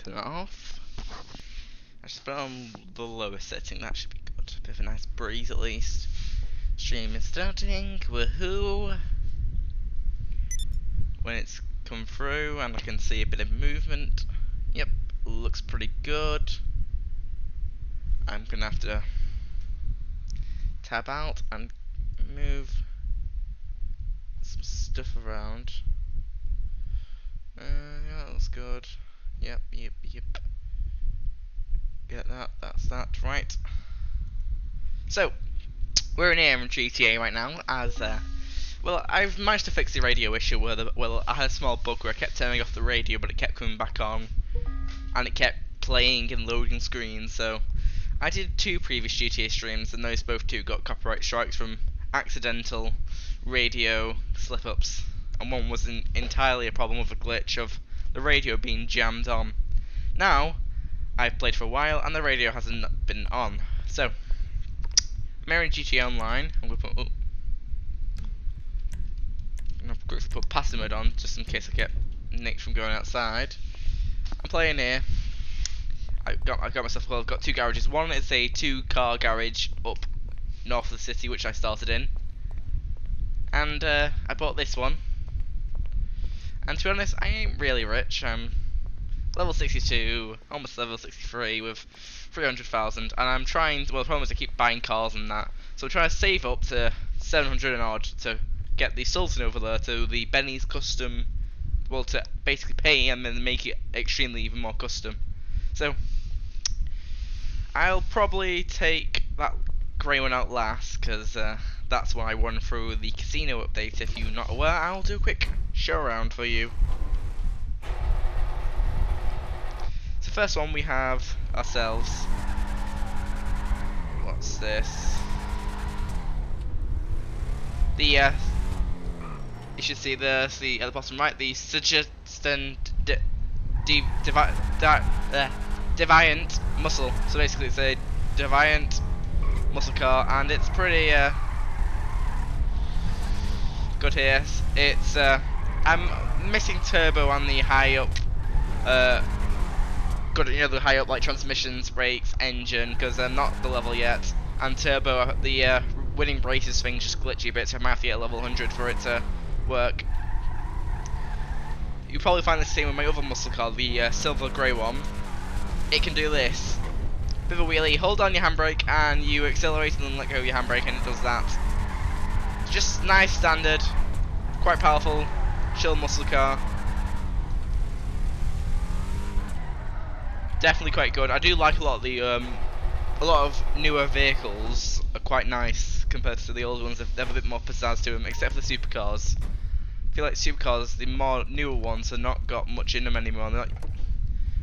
Turn that off. I just put it on the lower setting, that should be good. Bit of a nice breeze at least. Stream is starting, woohoo! When it's come through and I can see a bit of movement. Yep, looks pretty good. I'm gonna have to tab out and move some stuff around. Yeah, that looks good. Yep. Get that, that's that, right. So, we're in here in GTA right now, as, well, I've managed to fix the radio issue where, I had a small bug where I kept turning off the radio, but it kept coming back on, and it kept playing and loading screens, so I did 2 previous GTA streams, and those both 2 got copyright strikes from accidental radio slip-ups, and one was entirely a problem with a glitch of the radio being jammed on. Now, I've played for a while, and the radio hasn't been on, so I'm here in GTA Online. I'm going to put passive mode on, just in case I get nicked from going outside. I'm playing here. I've got myself. Well, I've got 2 garages. One is a 2-car garage up north of the city, which I started in, and I bought this one. And to be honest, I ain't really rich. I'm level 62, almost level 63, with 300,000, and I'm trying. Well, the problem is I keep buying cars and that, so I'm trying to save up to 700 and odd to get the Sultan over there to the Benny's custom. Well, to basically pay and then make it extremely even more custom. So I'll probably take that grey one out last, because that's when I run through the casino update. If you're not aware, I'll do a quick show around for you. So first one, we have ourselves. What's this? The you should see the at the bottom right, the suggested Deviant muscle. So basically it's a Deviant muscle car, and it's pretty good here. It's I'm missing turbo on the high up good, you know, the high up like transmissions, brakes, engine, because I'm not the level yet, and turbo, the winning braces thing's just glitchy a bit, so I might have to get level 100 for it to work. You probably find the same with my other muscle car, the silver grey one. It can do this. Bit of a wheelie, hold down your handbrake and you accelerate and then let go of your handbrake, and it does that. It's just nice, standard, quite powerful, chill muscle car. Definitely quite good. I do like a lot of the a lot of newer vehicles are quite nice compared to the old ones. They have a bit more pizzazz to them, except for the supercars. I feel like supercars, the more newer ones, have not got much in them anymore. They're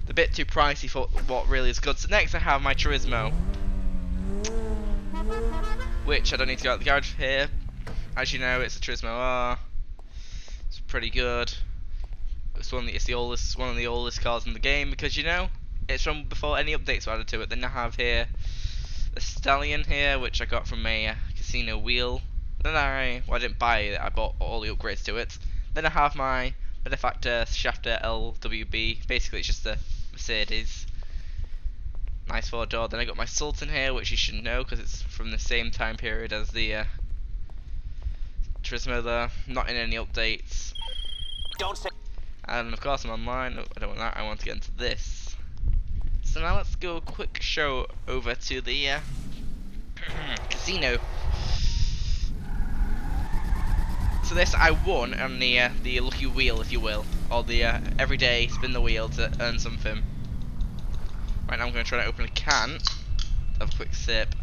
a bit too pricey for what really is good. So next I have my Turismo, which I don't need to go out the garage here. As you know, it's a Turismo R. It's pretty good. It's one of the oldest cars in the game, because you know it's from before any updates were added to it. Then I have here the Stallion here, which I got from a casino wheel. Then I didn't buy it, I bought all the upgrades to it. Then I have my Benefactor Shafter LWB. Basically it's just a Mercedes. Nice 4-door. Then I got my Sultan here, which you should know because it's from the same time period as the Turismo there. Not in any updates. Don't say. And of course I'm online. No, I don't want that, I want to get into this. So now let's go a quick show over to the casino. So this I won on the lucky wheel, if you will, or the everyday spin the wheel to earn something. Right now I'm going to try to open a can. Have a quick sip.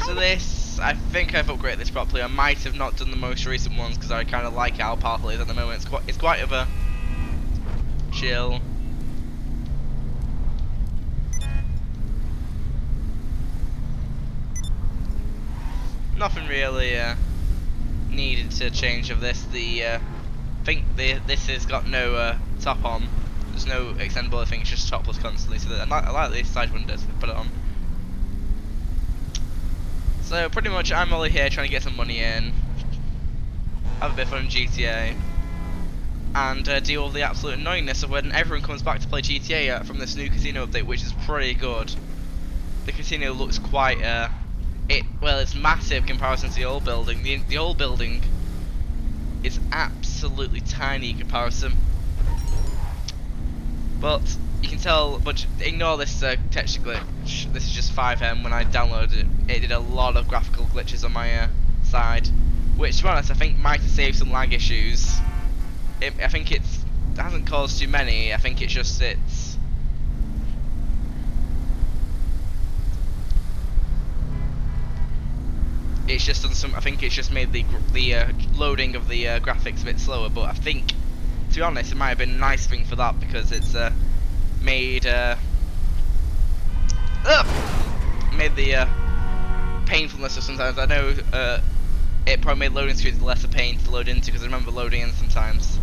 So this, I think I've upgraded this properly. I might have not done the most recent ones because I kind of like how powerful it is at the moment. It's quite of a chill. Nothing really needed to change of this. I think this has got no top on. There's no extendable. I think it's just topless constantly. So I like these side windows. Put it on. So pretty much I'm only here trying to get some money in. have a bit of fun in GTA, and deal with the absolute annoyingness of when everyone comes back to play GTA from this new casino update, which is pretty good. The casino looks quite it's massive in comparison to the old building. The old building is absolutely tiny in comparison. But you can tell, but ignore this texture glitch. This is just 5M. When I downloaded it, it did a lot of graphical glitches on my side, which, to be honest, I think might have saved some lag issues. I think it hasn't caused too many. I think it's just it's just done some. I think it's just made the loading of the graphics a bit slower. But I think, to be honest, it might have been a nice thing for that, because it's made the painfulness of sometimes. I know it probably made loading screens less a pain to load into, because I remember loading in sometimes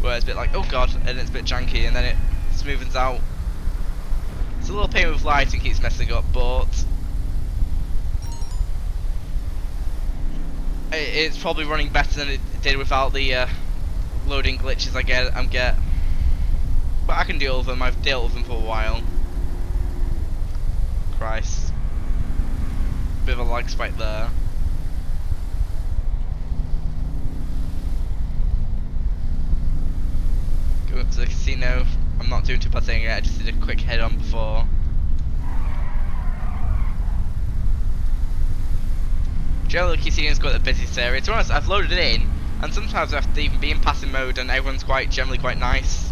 where it's a bit like, oh god, and it's a bit janky, and then it smoothens out. It's a little pain with lighting, keeps messing up, but it's probably running better than it did without the loading glitches I get. But I can deal with them. I've dealt with them for a while. Christ, bit of a lag spike there. Go up to the casino. I'm not doing too bad saying it. I just did a quick head on before. Generally, the casino's got the busiest area. To be honest, I've loaded it in, and sometimes I have to even be in passive mode, and everyone's generally quite nice.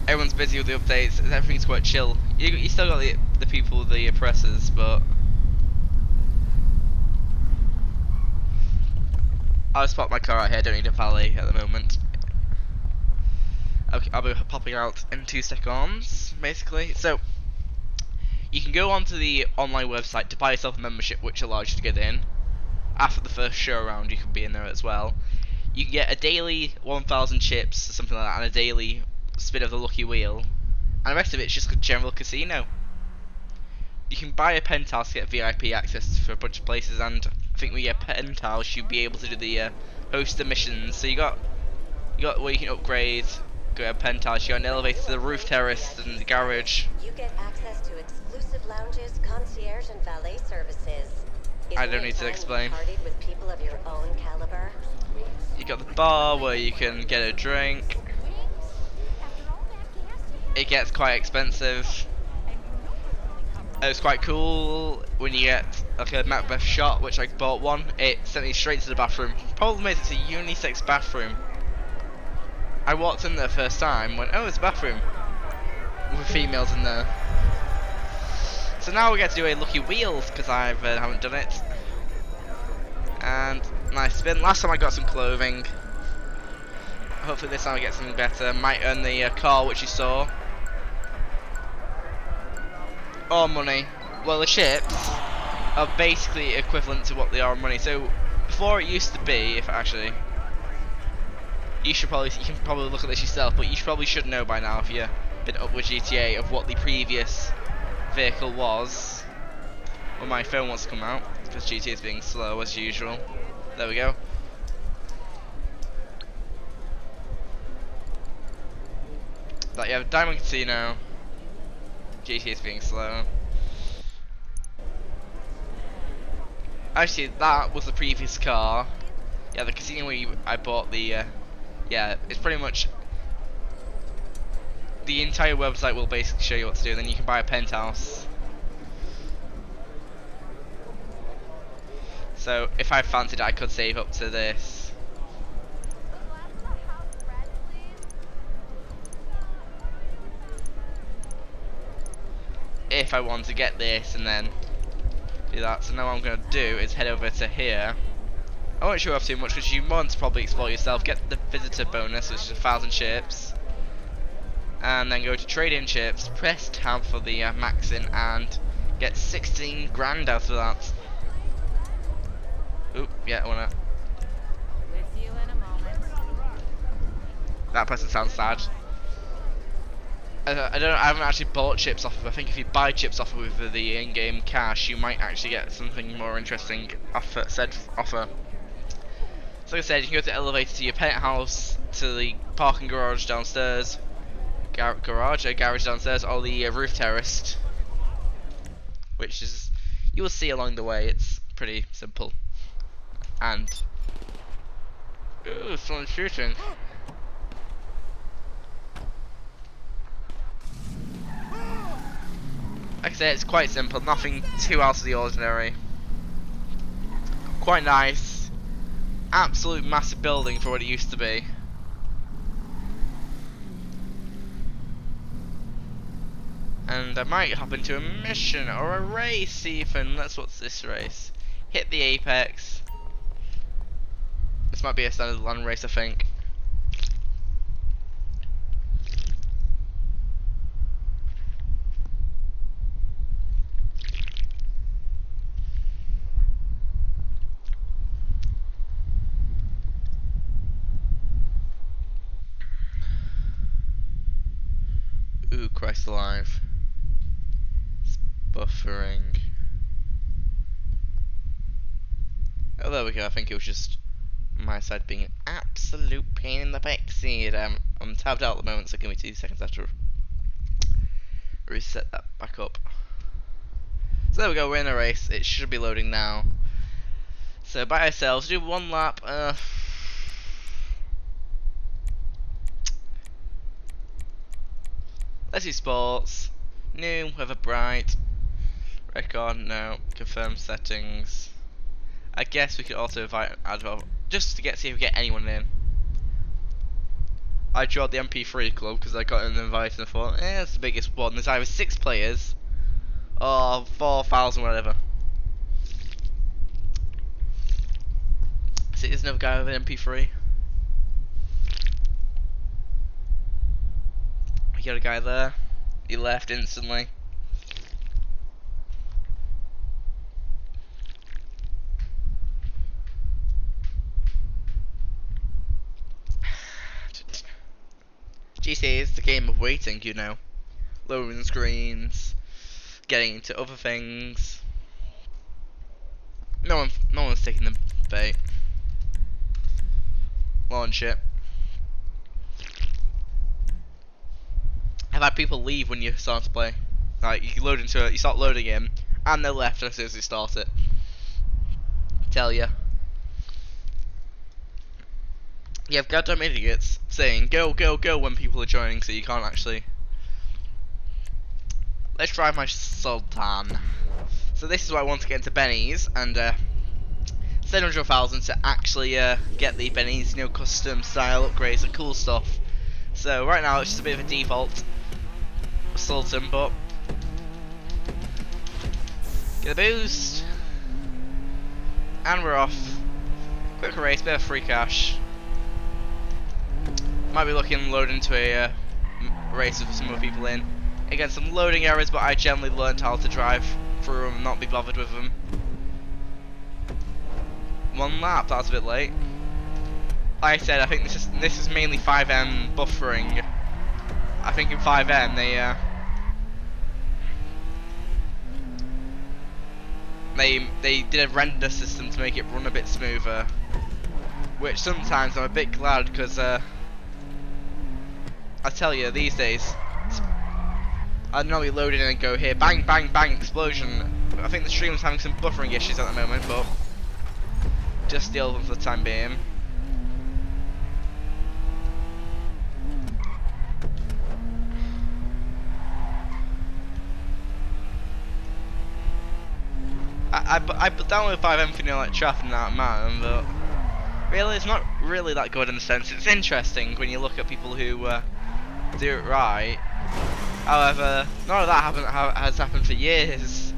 Everyone's busy with the updates. Everything's quite chill. You still got the people, the oppressors, but I'll just park my car out here. I don't need a valet at the moment. Okay, I'll be popping out in 2 seconds, basically. So you can go onto the online website to buy yourself a membership, which allows you to get in. After the first show round, you can be in there as well. You can get a daily 1,000 chips, something like that, and a daily spin of the lucky wheel. And the rest of it's just a general casino. You can buy a penthouse to get VIP access for a bunch of places, and I think when you get a penthouse, you'll be able to do the host the missions. So you got where you can upgrade. Go to a penthouse, you got an elevator to the roof terrace and the garage. You get access to exclusive lounges, concierge, and valet services. I don't need to explain. With people of your own caliber? You got the bar where you can get a drink. It gets quite expensive. It was quite cool when you get like a Macbeth shot, which I bought one. It sent me straight to the bathroom. Problem is, it's a unisex bathroom. I walked in there the first time, went, oh, it's a bathroom with females in there. So now we get to do a lucky wheel, because I haven't done it. And nice spin. Last time I got some clothing. Hopefully this time I get something better. Might earn the car which you saw. Or money. Well, the chips are basically equivalent to what they are in money. So before it used to be, if actually, you can probably look at this yourself, but you probably should know by now if you've been up with GTA of what the previous vehicle was. Well, my phone wants to come out because GTA is being slow as usual. There we go. That you have Diamond Casino. GTA is being slow. Actually, that was the previous car. Yeah, the casino where I bought the. Yeah, it's pretty much. The entire website will basically show you what to do, and then you can buy a penthouse. So if I fancied it, I could save up to this. If I want to get this and then do that. So now what I'm going to do is head over to here. I won't show off too much because you want to probably explore yourself. Get the visitor bonus, which is 1,000 chips. And then go to trade in chips, press tab for the max in, and get 16 grand out of that. Oop, yeah, I wanna. With you in a moment. That person sounds sad. I haven't actually bought chips off of. I think if you buy chips off with the in-game cash, you might actually get something more interesting off said offer. So like I said, you can go to the elevator to your penthouse, to the parking garage downstairs, garage downstairs, or the roof terrace, which is, you will see along the way. It's pretty simple. And ooh, someone's shooting. Like I said, it's quite simple, nothing too out of the ordinary. Quite nice. Absolute massive building for what it used to be. And I might hop into a mission or a race even. Let's what's this race? Hit the apex. This might be a standard land race, I think. Ooh, Christ alive. It's buffering. Oh, there we go. I think it was just my side being an absolute pain in the backseat. I'm tabbed out at the moment, so give me 2 seconds after reset that back up. So there we go, we're in a race. It should be loading now. So by ourselves, do one lap. Let's do sports. New, weather bright. Record, no. Confirm settings. I guess we could also invite just to see if we get anyone in. I joined the MP3 club because I got an invite and I thought, it's the biggest one. There's either 6 players or 4,000, whatever. See, there's another guy with an MP3. We got a guy there. He left instantly. GTA is the game of waiting, you know. Loading screens, getting into other things. No one's taking the bait. Launch it. I've had people leave when you start to play. Like you load into it, you start loading in, and they left as soon as you start it. Tell ya. You have goddamn idiots saying go, go, go when people are joining, so you can't actually. Let's drive my Sultan. So this is why I want to get into Benny's and 700,000 to actually get the Benny's, you know, custom style upgrades and cool stuff. So right now it's just a bit of a default Sultan, but get a boost, and we're off. Quick race, bit of free cash. Might be looking load into a race with some more people in. Again, some loading errors, but I generally learned how to drive through them and not be bothered with them. 1 lap, that's a bit late. Like I said, I think this is mainly 5M buffering. I think in 5M they did a render system to make it run a bit smoother, which sometimes I'm a bit glad because I tell you, these days I'd normally load in and go here, bang, bang, bang, explosion. I think the stream's having some buffering issues at the moment, but just deal with them for the time being. I download 5M for, you know, like traffic and that man, but really it's not really that good in the sense. It's interesting when you look at people who do it right. However, none of that has happened for years.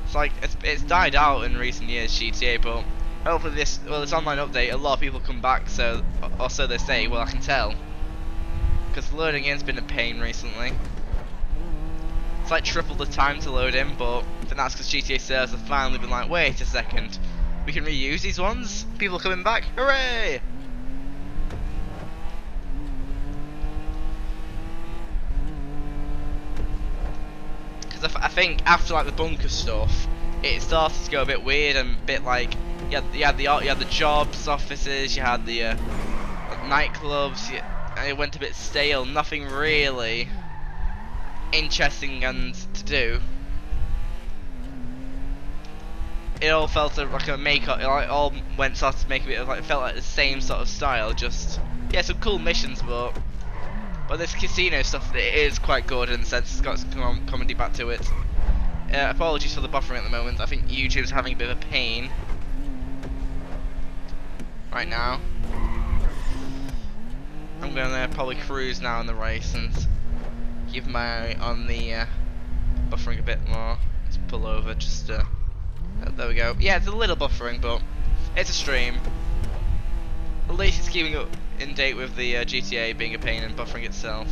It's like it's died out in recent years, GTA, but hopefully this online update, a lot of people come back, so or so they say. Well, I can tell because loading in's been a pain recently. It's like triple the time to load in, but I think that's because GTA servers have finally been like, wait a second, we can reuse these ones? People coming back, hooray! Because I think after like the bunker stuff, it started to go a bit weird and a bit like you had the jobs, offices, you had the nightclubs. And it went a bit stale. Nothing really interesting and to do. It all felt like a makeup. It all went sort of make a bit of like it felt like the same sort of style. Just yeah, some cool missions, but this casino stuff it is quite good in the sense it's got some comedy back to it. Apologies for the buffering at the moment. I think YouTube's having a bit of a pain right now. I'm gonna probably cruise now in the race and keep my eye on the buffering a bit more. Let's pull over just there we go. Yeah, it's a little buffering, but it's a stream. At least it's keeping up in date with the GTA being a pain and buffering itself.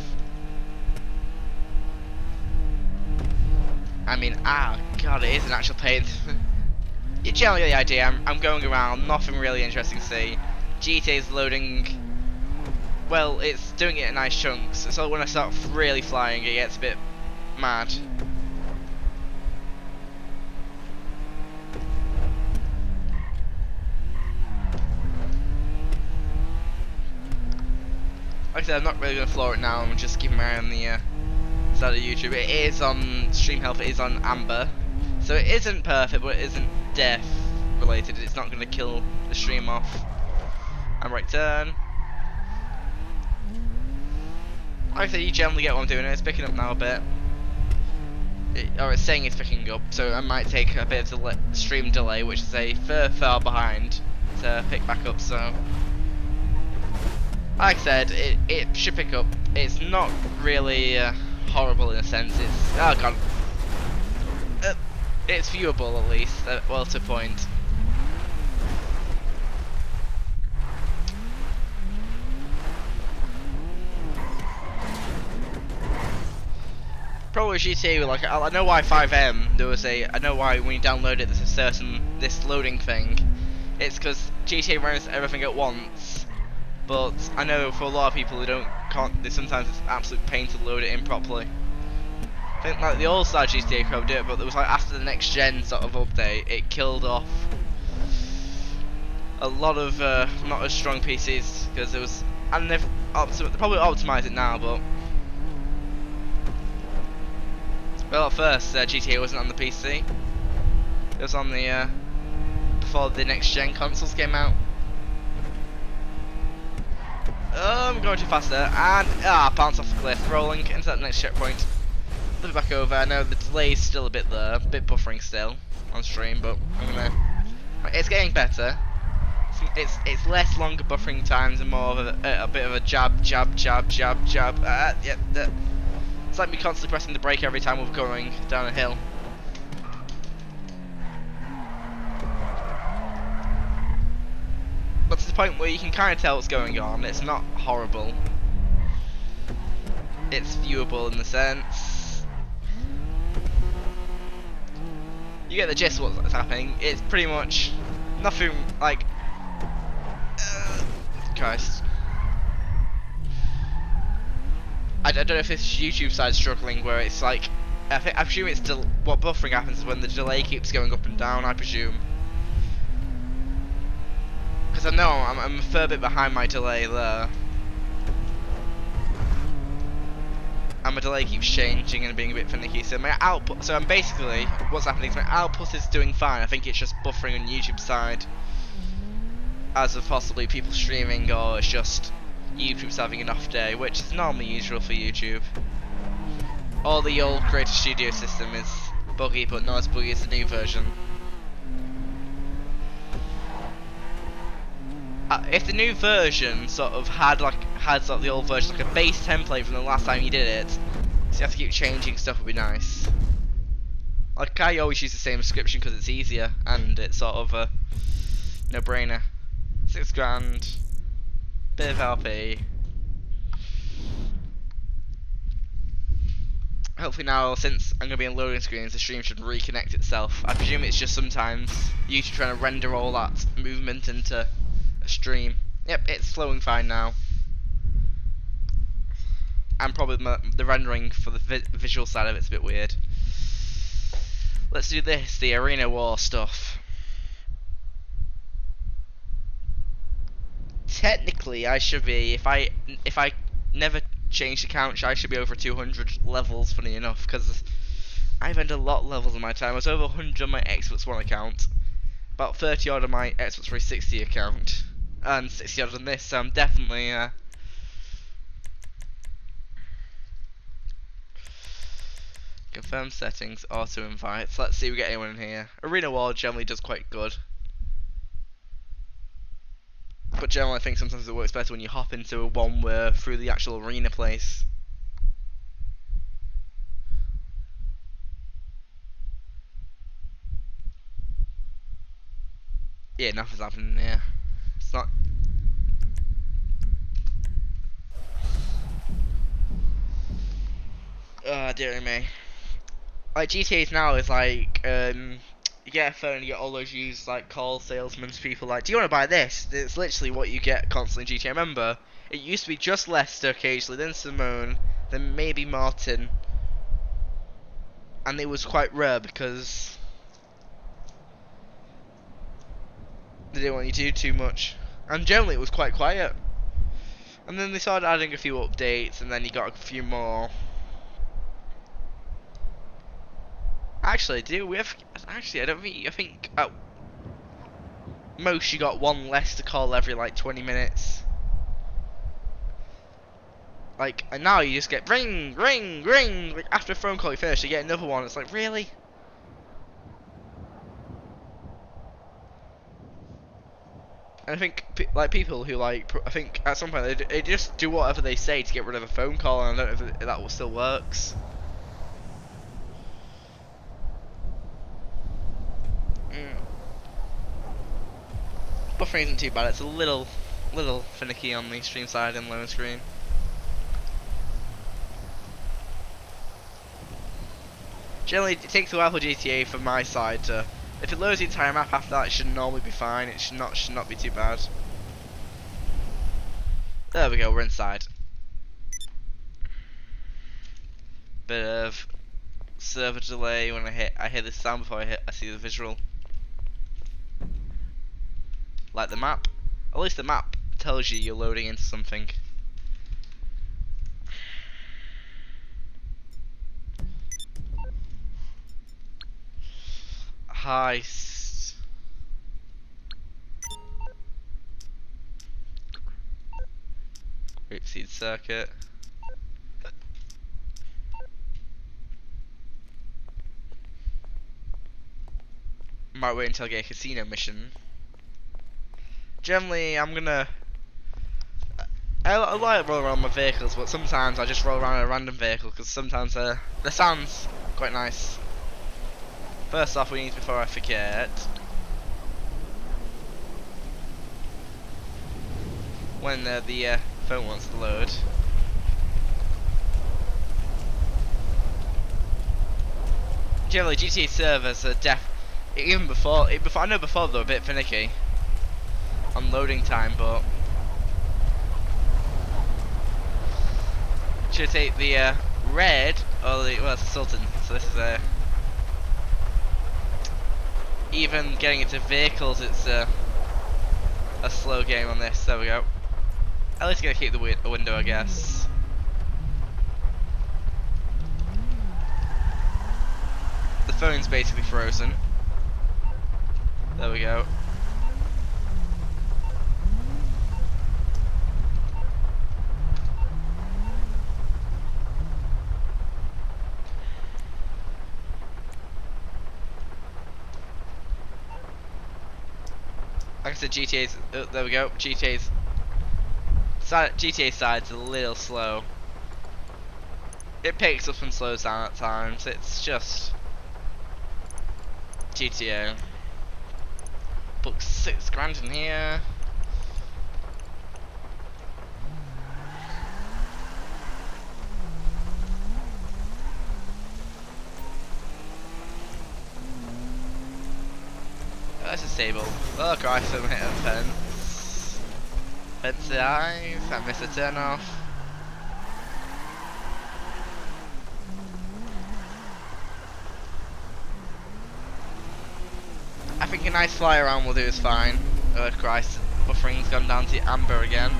I mean, god, it is an actual pain. You generally get the idea. I'm going around, nothing really interesting to see. GTA's loading. Well, it's doing it in nice chunks. So when I start really flying, it gets a bit mad. Like I said, I'm not really going to floor it now. I'm just keeping my eye on the side of YouTube. It is on stream health. It is on amber, so it isn't perfect, but it isn't death related. It's not going to kill the stream off. And right turn. Like I said, you generally get what I'm doing. It's picking up now a bit. Or it's saying it's picking up, so I might take a bit of stream delay, which is a far behind, to pick back up. So, like I said, it should pick up. It's not really horrible in a sense. It's oh god, it's viewable at least. Well, to a point. Probably GTA, like I know why 5M there was I know why when you download it there's a certain this loading thing. It's because GTA runs everything at once, but I know for a lot of people who sometimes it's absolute pain to load it in properly. I think like the old style GTA probably did it, but it was like after the next gen sort of update it killed off a lot of not as strong PCs because it was, and they've probably optimised it now, but well, at first, GTA wasn't on the PC. It was on the, before the next gen consoles came out. I'm going too fast there, and, bounce off the cliff, rolling into that next checkpoint. Flip it back over. I know the delay's still a bit there, a bit buffering still on stream, but I'm gonna, it's getting better. It's less longer buffering times and more of a bit of a jab. Yeah. It's like me constantly pressing the brake every time we're going down a hill. But to the point where you can kind of tell what's going on. It's not horrible. It's viewable in the sense. You get the gist of what's happening. It's pretty much nothing like. Christ. I don't know if this YouTube side's struggling where it's like, I presume it's what buffering happens is when the delay keeps going up and down, I presume. Because I know I'm a fair bit behind my delay there. And my delay keeps changing and being a bit finicky, so my output, so I'm basically, what's happening is my output is doing fine, I think it's just buffering on YouTube side. As of possibly people streaming, or it's just YouTube's having an off day, which is normally usual for YouTube. Or the old Creator Studio system is buggy, but not as buggy as the new version. If the new version sort of had sort of the old version, like a base template from the last time you did it, so you have to keep changing stuff, would be nice. Like I always use the same description because it's easier and it's sort of a no-brainer. 6 grand. Bit of LP. Hopefully now, since I'm going to be in loading screens, the stream should reconnect itself. I presume it's just sometimes YouTube trying to render all that movement into a stream. Yep, it's flowing fine now. And probably the rendering for the visual side of it's a bit weird. Let's do this, the arena war stuff. Technically, I should be, if I never change the count, I should be over 200 levels, funny enough, because I've earned a lot of levels in my time. I was over 100 on my Xbox One account, about 30 odd on my Xbox 360 account, and 60 odd on this, so I'm definitely, confirm settings, auto invites. Let's see if we get anyone in here. Arena War generally does quite good. But generally I think sometimes it works better when you hop into a one where through the actual arena place. Yeah, nothing's happening here. It's not. Dear me. Like GTA now is like, you get a phone and you get all those used like call salesmen to people like, do you want to buy this? It's literally what you get constantly in GTA. Remember, it used to be just Lester occasionally, then Simone, then maybe Martin. And it was quite rare because they didn't want you to do too much. And generally it was quite quiet. And then they started adding a few updates, and then you got a few more. Actually, do we have? Actually, I don't think. I think at most you got one less to call every like 20 minutes. Like, and now you just get ring, ring, ring. Like after a phone call you finish, you get another one. It's like, really? And I think like people who like, I think at some point they just do whatever they say to get rid of a phone call, and I don't know if that still works. Buffering isn't too bad. It's a little finicky on the stream side and lower screen. Generally, it takes a while for GTA from my side to. If it loads the entire map after that, it should normally be fine. It should not be too bad. There we go. We're inside. Bit of server delay when I hear the sound before I see the visual. Like the map. At least the map tells you you're loading into something. Heist. Grapeseed circuit. Might wait until I get a casino mission. Generally, I'm gonna. I like roll around my vehicles, but sometimes I just roll around in a random vehicle because sometimes the sound's quite nice. First off, we need, before I forget, when the phone wants to load. Generally, GTA servers are even before I know before they were a bit finicky on loading time, but should take the red or the well, it's a Sultan, so this is a. Even getting into vehicles, it's a slow game on this. There we go. At least gonna keep the window, I guess. The phone's basically frozen. There we go. Like I said, GTA's. There we go. GTA side's a little slow. It picks up and slows down at times. It's just GTA. Book $6,000 in here. That's disabled. Oh Christ, I'm hitting a fence. Fence dive. I missed a turn off. nice fly around will do is fine. Oh Christ, buffering's gone down to amber again.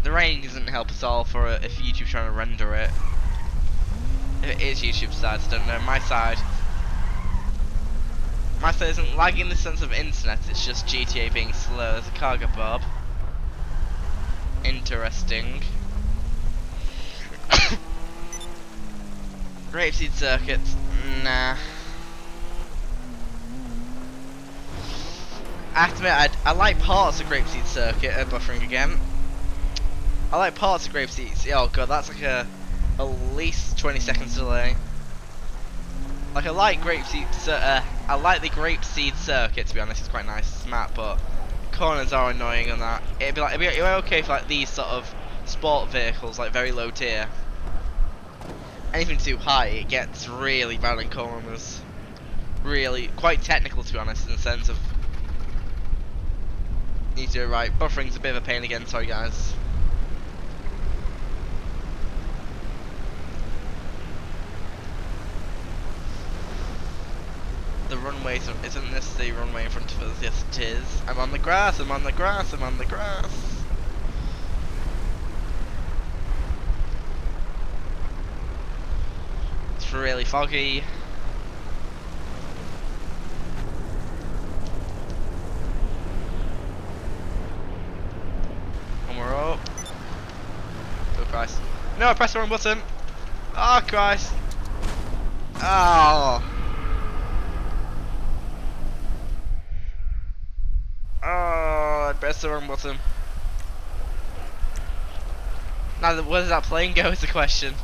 The rain doesn't help at all for if YouTube's trying to render it. If it is YouTube's side, I don't know. My side isn't lagging in the sense of internet, it's just GTA being slow. There's a cargo bob. Interesting. Grapeseed circuit, nah. I have to admit, I like parts of Grapeseed circuit, buffering again. I like parts of Grapeseed. Oh god, that's like at least 20 seconds delay. Like I like I like the Grapeseed circuit, to be honest. It's quite nice, it's matte, but corners are annoying on that. It'd be okay for like these sort of sport vehicles, like very low tier. Anything too high, it gets really bad in corners. Really, quite technical, to be honest, in the sense of need to do it right. Buffering's a bit of a pain again. Sorry, guys. The runway, isn't this the runway in front of us? Yes it is. I'm on the grass, I'm on the grass, I'm on the grass. It's really foggy. And we're up. Oh Christ. No, I pressed the wrong button. Oh Christ. Oh. Oh, I pressed the wrong button. Now, where does that plane go is the question.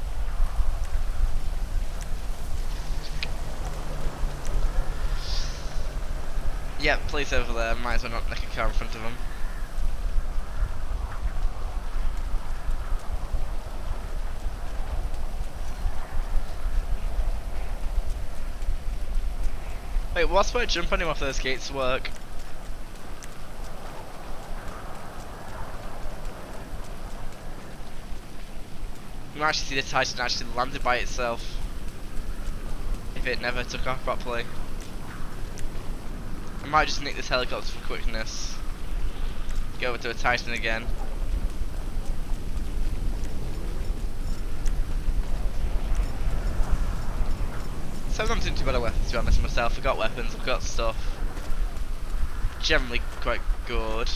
Yep, police over there. Might as well not nick a car in front of them. Wait, what's where jump on him off those gates work? You might actually see the Titan actually landed by itself if it never took off properly. I might just nick this helicopter for quickness. Go over to a Titan again. So I'm not doing too bad at weapons, to be honest with myself. I've got weapons, I've got stuff. Generally quite good.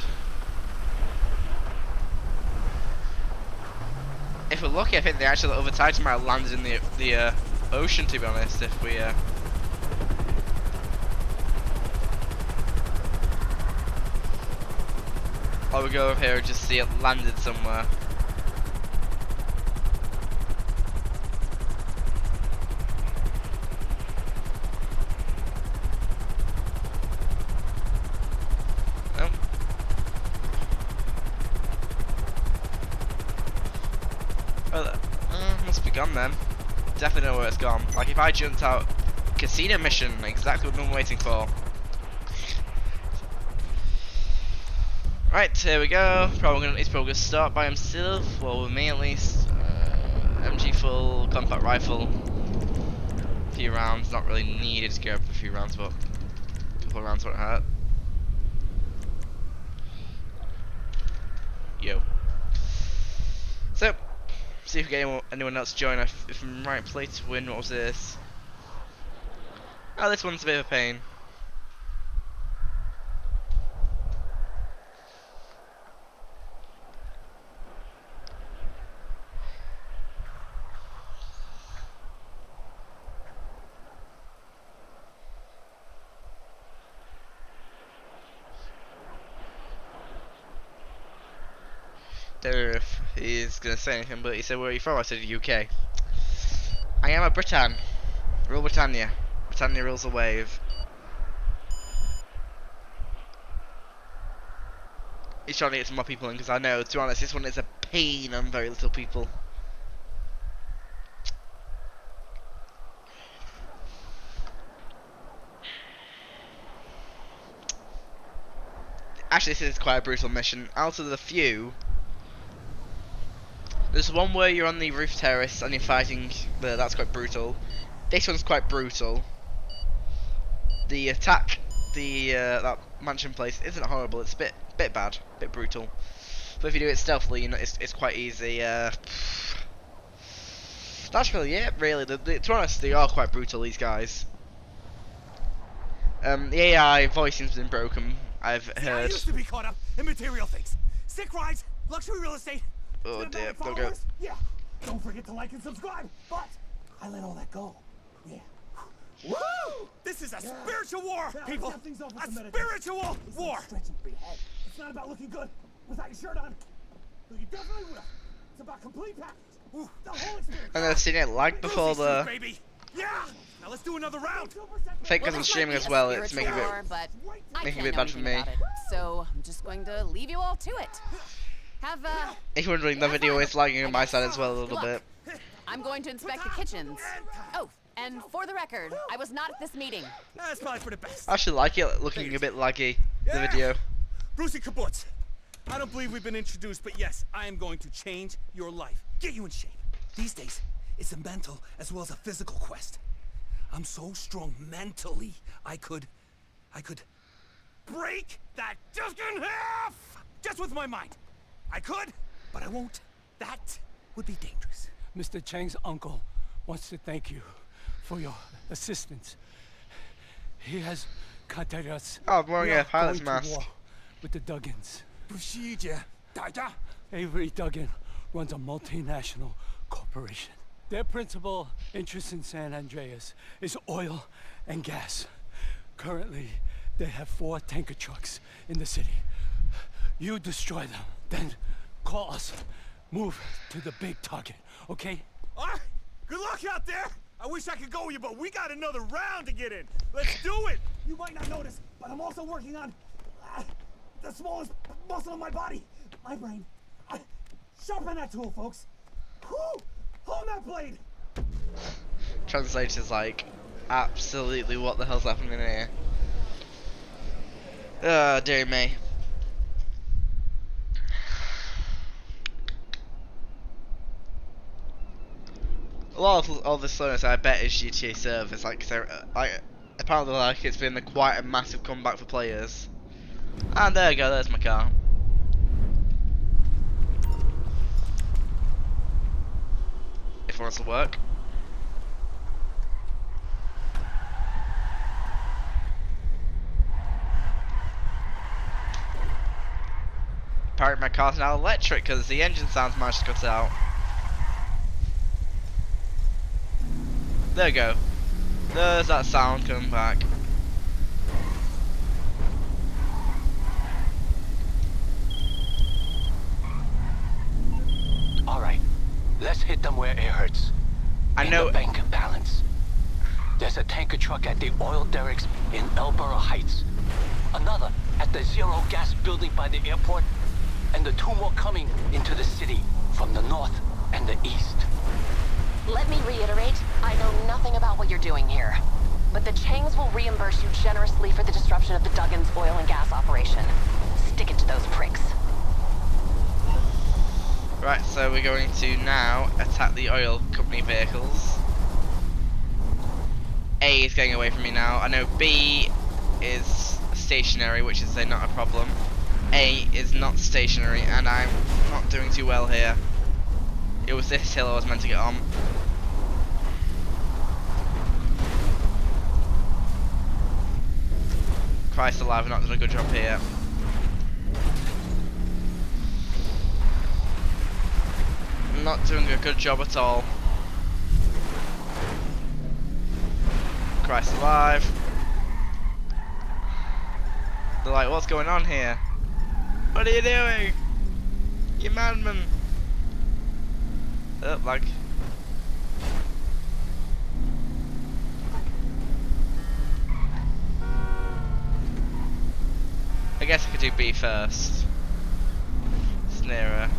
If we're lucky, I think the actual other Titan might have landed in the ocean, to be honest, if we or we go over here and just see it landed somewhere. Nope. Oh, must be gone then. Definitely know where it's gone. Like if I jumped out, casino mission, exactly what I'm waiting for. Right, here we go. He's probably gonna start by himself, or with me at least. MG full, compact rifle. A few rounds, not really needed to go up a few rounds, but a couple of rounds won't hurt. Yo. So, see if we get anyone else to join. If I'm right, play to win. What was this? Oh, this one's a bit of a pain. Don't know if he's gonna say anything, but he said, "Where are you from?" I said, "UK." I am a Britann. Rule Britannia. Britannia rules the wave. He's trying to get some more people in because I know, to be honest, this one is a pain on very little people. Actually, this is quite a brutal mission. Out of the few, There's one where you're on the roof terrace and you're fighting. That's quite brutal. This one's quite brutal. The attack, that mansion place isn't horrible. It's a bit bad, a bit brutal. But if you do it stealthily, you know, it's quite easy. That's really it. Really, to be honest, they are quite brutal. These guys. The AI voicing's been broken. I've heard. I used to be caught up in material things. Sick rides, luxury real estate. Oh dear, cinematic don't go. followers. Yeah. Don't forget to like and subscribe. But I let all that go. Yeah. Woo! This is a spiritual war, people. A spiritual war. Stretching for your head. It's not about looking good without your shirt on. Though you definitely will. It's about complete package. The whole experience. And I've seen it lag before the. Baby. Yeah. Now let's do another round. I think because I'm streaming as well, it's making war, but making it a bit bad for me. So I'm just going to leave you all to it. Have If you're wondering, the video is lagging on my side as well a little bit. I'm going to inspect the kitchens. Oh, and for the record, I was not at this meeting. That's probably for the best. I actually like it looking a bit laggy, the video. Brucey Kibbutz. I don't believe we've been introduced, but yes, I am going to change your life. Get you in shape. These days, it's a mental as well as a physical quest. I'm so strong mentally, I could break that disc in half! Just with my mind. I could, but I won't. That would be dangerous. Mr. Chang's uncle wants to thank you for your assistance. He has contacted us. Oh, I'm wearing We a are pilot's going to mask. war with the Duggins. Procedure. Dada. Avery Duggan runs a multinational corporation. Their principal interest in San Andreas is oil and gas. Currently, they have 4 tanker trucks in the city. You destroy them, then call us. Move to the big target, okay? All right. Good luck out there. I wish I could go with you, but we got another round to get in. Let's do it. You might not notice, but I'm also working on the smallest muscle in my body, my brain. Sharpen that tool, folks. Whew. Hold that blade. Translator's like, absolutely what the hell's happening here? Oh, dear me. A lot of all this slowness, I bet, is GTA servers. Like, apparently, like, it's been quite a massive comeback for players. And there you go, there's my car. If it wants to work. Apparently my car's now electric because the engine sounds managed to cut out. There we go. There's that sound coming back. Alright, let's hit them where it hurts. I In know. the bank balance. There's a tanker truck at the oil derricks in Elborough Heights. Another at the Zero Gas building by the airport. And the 2 more coming into the city from the north and the east. Let me reiterate, I know nothing about what you're doing here. But the Changs will reimburse you generously for the disruption of the Duggins oil and gas operation. Stick it to those pricks. Right, so we're going to now attack the oil company vehicles. A is getting away from me now. I know B is stationary, which is not a problem. A is not stationary, and I'm not doing too well here. It was this hill I was meant to get on. Christ alive, I've not done a good job here. I'm not doing a good job at all. Christ alive. They're like, what's going on here? What are you doing? You madman. Oh, lag. I guess I could do B first. It's nearer.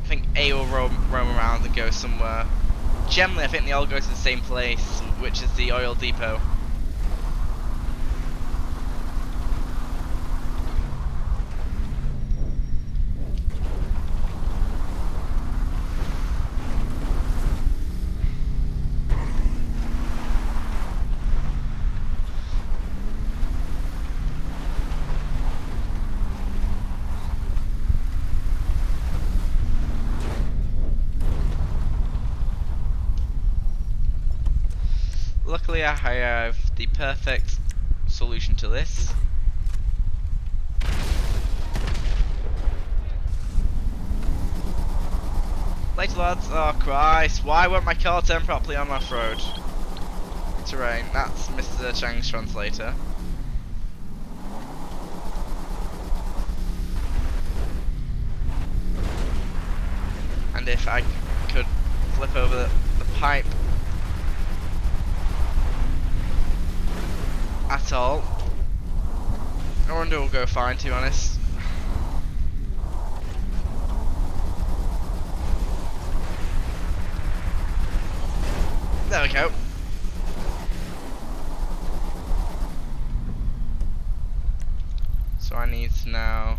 I think A will roam around and go somewhere. Generally, I think they all go to the same place, which is the oil depot. luckily I have the perfect solution to this. Later lads. Oh Christ, why won't my car turn properly on off-road terrain? That's Mr. Chang's translator. And if I could flip over the pipe at all, I wonder it will go fine, to be honest. There we go. So I need to now.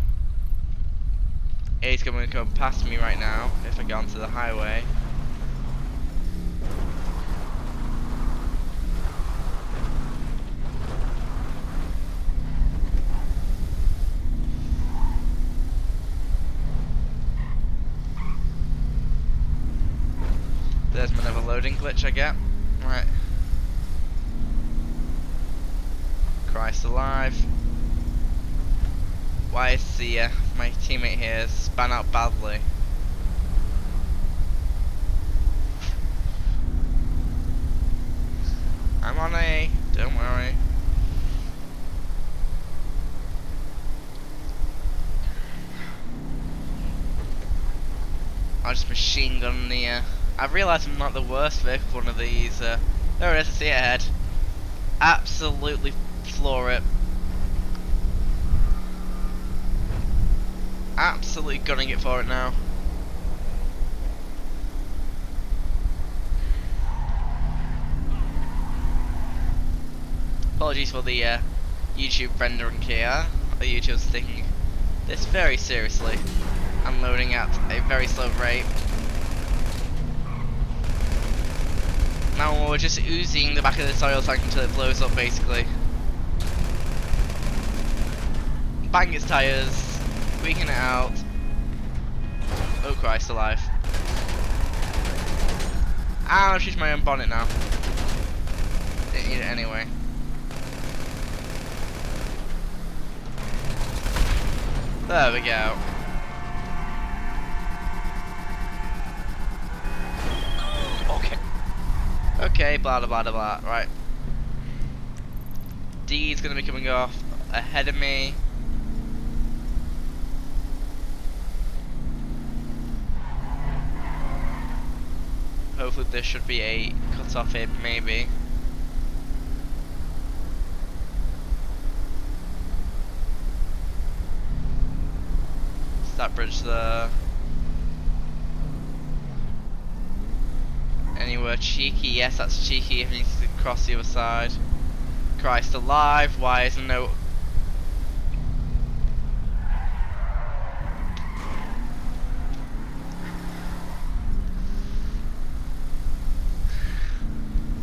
He's going to come past me right now if I go onto the highway. There's another loading glitch I get. Right. Christ alive. Why is the my teammate here span out badly? I'm on A, don't worry. I'll just machine gun the I've realised I'm not the worst vehicle for one of these. There it is, I see it ahead. Absolutely floor it. Absolutely gunning it for it now. Apologies for the YouTube rendering here. The YouTube's taking this very seriously and loading at a very slow rate. Now we're just oozing the back of this oil tank until it blows up, basically. Bang its tyres, squeaking it out. Oh Christ alive. Ah, I've used my own bonnet now. Didn't need it anyway. There we go. Okay, blah blah blah blah. Right. D's gonna be coming off ahead of me. Hopefully there should be a cut off here, maybe. Is that bridge there? Anywhere cheeky? Yes, that's cheeky if he needs to cross the other side. Christ alive, why isn't no...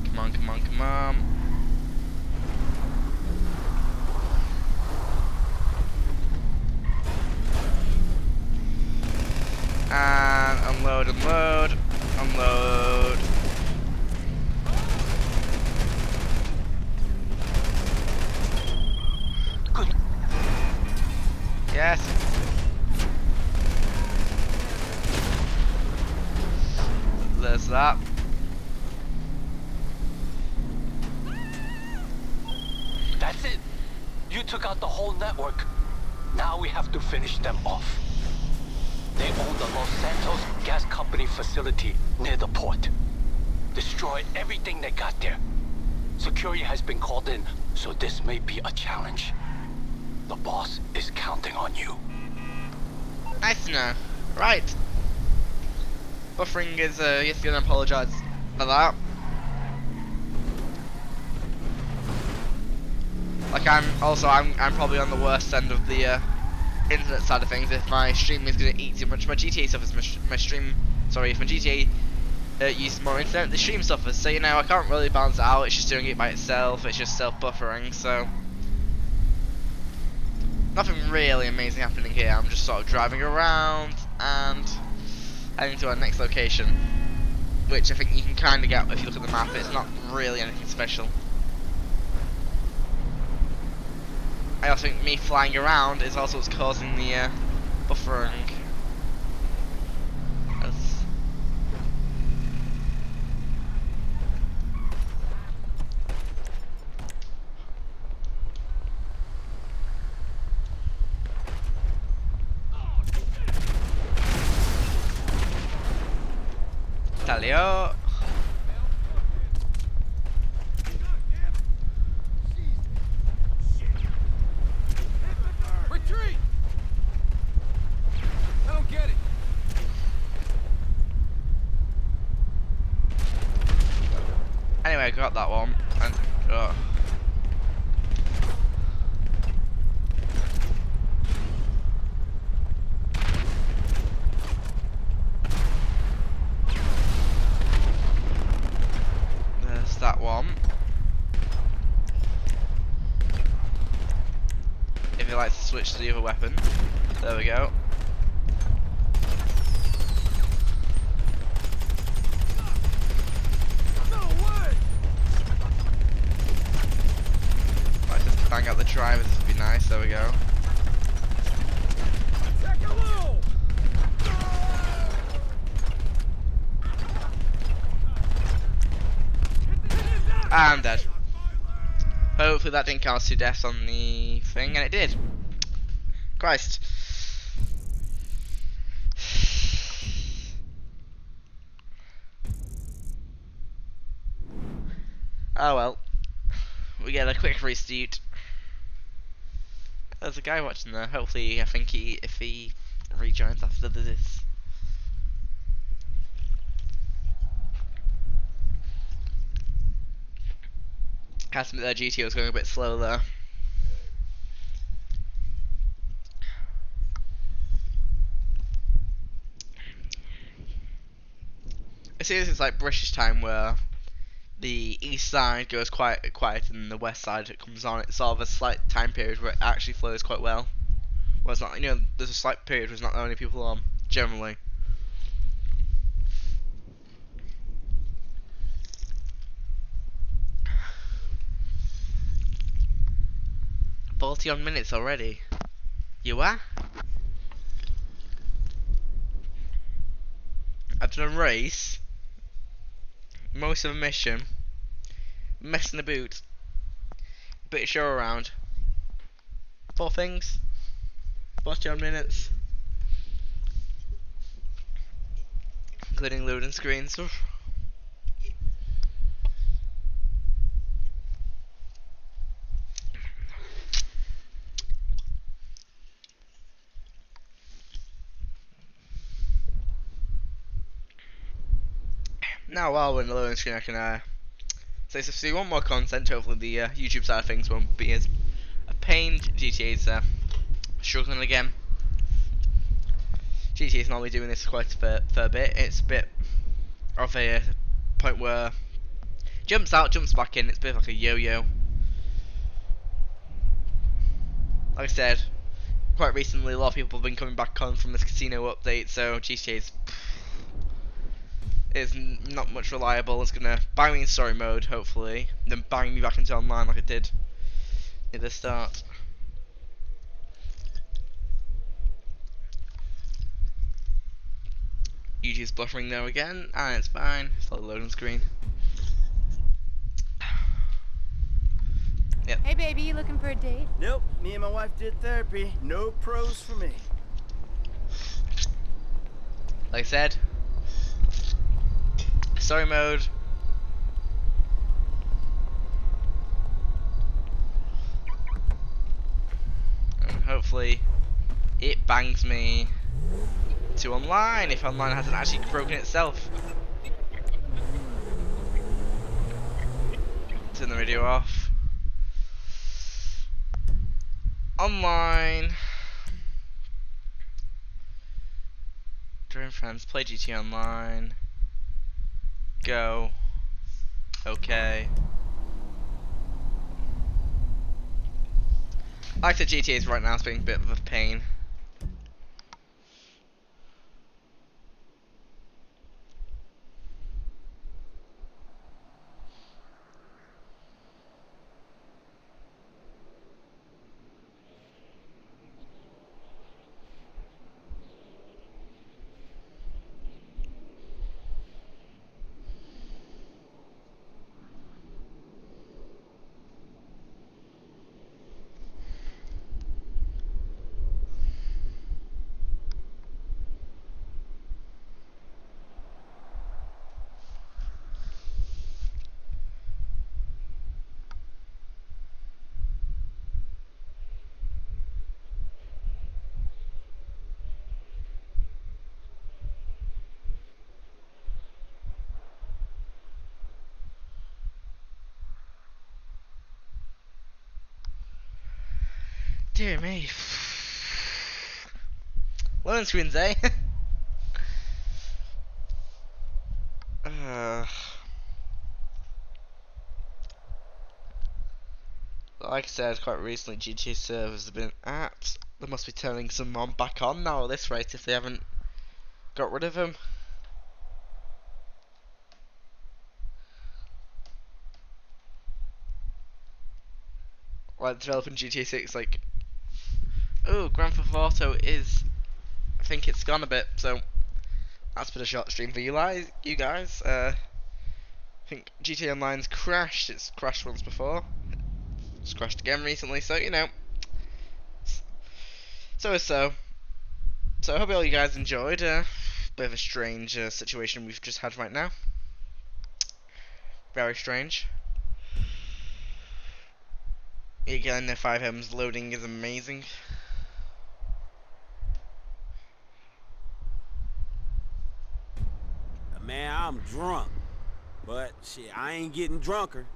Come on, come on, come on. And unload, unload, unload. Good. Yes. There's that. That's it. You took out the whole network. Now we have to finish them off. They own the Los Santos Gas Company facility near the port. Destroy everything they got there. Security has been called in, so this may be a challenge. The boss is counting on you. Nice to know. Right. Buffering is, he's gonna apologise for that. Like I'm probably on the worst end of the internet side of things. If my stream is gonna eat too much, my GTA suffers. My stream, sorry, if my GTA uses more internet, the stream suffers. So you know, I can't really balance it out. It's just doing it by itself. It's just self-buffering. So nothing really amazing happening here. I'm just sort of driving around and heading to our next location. which I think you can kind of get if you look at the map. It's not really anything special. I also think me flying around is also what's causing the buffering. As Talio. Retreat! I don't get it. Anyway, I got that one. And, there's that one. If you like to switch to the other weapon, there we go. Might just bang out the drivers, this would be nice, there we go. I'm dead. Hopefully that didn't count 2 deaths on the thing, and it did. Christ. Oh well. We get a quick restart. There's a guy watching there. Hopefully, I think if he rejoins after this. Has to admit their GT was going a bit slow there. I see this is like British time where the east side goes quite quiet and the west side it comes on. It's sort of a slight time period where it actually flows quite well. Well, it's not, you know, there's a slight period where there's not that many people on, generally. "40 minutes already. You are?" I've done a race, most of a mission, messing the boot, bit of show around. 4 things, 40 minutes, including loading screens. Now while we're in the loading screen I can say so if you want more content, hopefully the YouTube side of things won't be as a pain. GTA's struggling again. GTA's normally doing this quite a fair bit. It's a bit of a point where jumps out, jumps back in, it's a bit like a yo-yo. Like I said, quite recently a lot of people have been coming back on from this casino update, so GTA's is not much reliable. It's gonna bang me in story mode, hopefully, then bang me back into online like it did at the start. YouTube's buffering now again, and it's fine. It's not a loading screen. Yep. Hey baby, you looking for a date? Nope, me and my wife did therapy. No pros for me. Like I said, story mode. And hopefully it bangs me to online if online hasn't actually broken itself. Turn the video off. Online. Join friends, play GT Online. Go. Okay. Like the GTA's right now is being a bit of a pain. Dear me. Loading screens, eh? Like I said, quite recently, GTA servers have been at. They must be turning some back on now at this rate if they haven't got rid of them. Like developing GTA 6, like, oh, Grand Theft Auto is, I think it's gone a bit, so that's been a short stream for you guys. I think GTA Online's crashed. It's crashed once before. It's crashed again recently, so you know. So. So I hope all you guys enjoyed. Bit of a strange situation we've just had right now. Very strange. Again, the 5M's loading is amazing. Man, I'm drunk. But shit, I ain't getting drunker.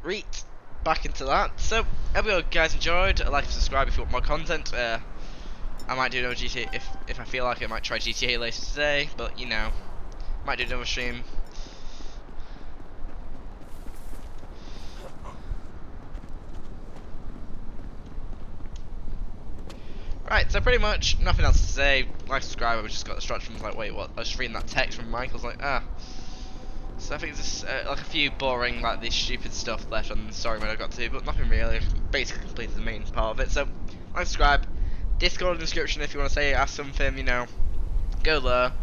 Reet. Back into that. So, hope you guys enjoyed. Like and subscribe if you want more content. I might do another GTA if I feel like it. I might try GTA later today, but you know, might do another stream. Right, so pretty much nothing else to say. Like, subscribe. I just got distracted. I was like, wait, what? I was just reading that text from Mike. I was like, ah. So I think there's like a few boring, like this stupid stuff left on the story mode I got to, but nothing really. Basically completed the main part of it. So, like, subscribe. Discord in the description if you want to say, ask something. You know, go there.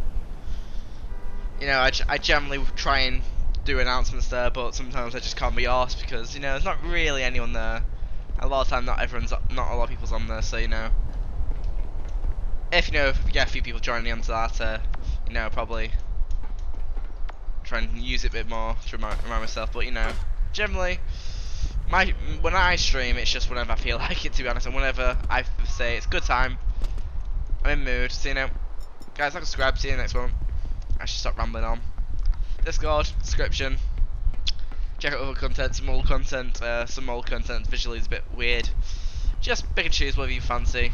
You know, I generally try and do announcements there, but sometimes I just can't be arsed because you know there's not really anyone there. A lot of time, not a lot of people's on there, so you know. If you know, if you get a few people joining onto that, you know, probably try and use it a bit more to remind myself. But you know, generally, when I stream, it's just whenever I feel like it, to be honest, and whenever I say it's good time, I'm in mood. So you know, guys, like subscribe. See you next one. I should stop rambling on. Discord description. Check out other content, some old content. Some old content visually is a bit weird. Just pick and choose whatever you fancy.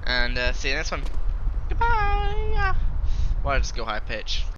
And see you next one. Goodbye. Why did I just go high pitch?